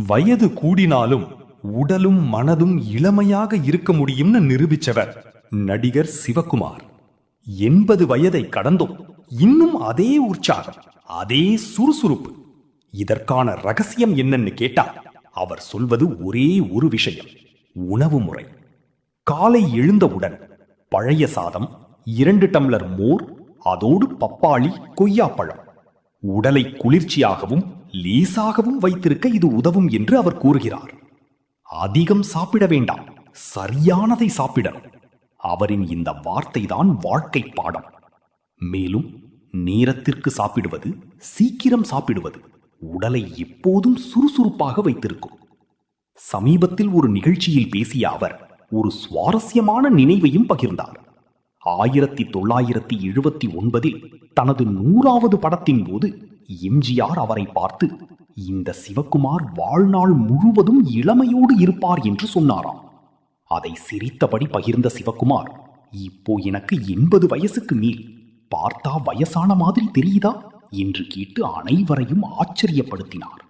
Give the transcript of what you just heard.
வயது கூடினாலும் உடலும் மனதும் இளமையாக இருக்க முடியும்னு நிரூபிச்சவர் நடிகர் சிவகுமார். 80 வயதை கடந்தும் இன்னும் அதே உற்சாகம், அதே சுறுசுறுப்பு. இதற்கான ரகசியம் என்னன்னு கேட்டா அவர் சொல்வது ஒரே ஒரு விஷயம்: உணவு முறை. காலை எழுந்தவுடன் பழைய சாதம், 2 டம்ளர் மோர், அதோடு பப்பாளி, கொய்யாப்பழம். உடலை குளிர்ச்சியாகவும் லேசாகவும் வைத்திருக்க இது உதவும் என்று அவர் கூறுகிறார். அதிகம் சாப்பிட வேண்டாம், சரியானதை சாப்பிடணும். அவரின் இந்த வார்த்தை தான் வாழ்க்கை பாடம். மேலும் நேரத்திற்கு சாப்பிடுவது, சீக்கிரம் சாப்பிடுவது உடலை எப்போதும் சுறுசுறுப்பாக வைத்திருக்கும். சமீபத்தில் ஒரு நிகழ்ச்சியில் பேசிய அவர் ஒரு சுவாரஸ்யமான நினைவையும் பகிர்ந்தார். 1979 தனது 100வது படத்தின் போது எம்ஜிஆர் அவரை பார்த்து, இந்த சிவகுமார் வாழ்நாள் முழுவதும் இளமையோடு இருப்பார் என்று சொன்னாராம். அதை சிரித்தபடி பகிர்ந்த சிவகுமார், இப்போ எனக்கு 80 வயசுக்கு மேல், பார்த்தா வயசான மாதிரி தெரியுதா என்று கேட்டு அனைவரையும் ஆச்சரியப்படுத்தினார்.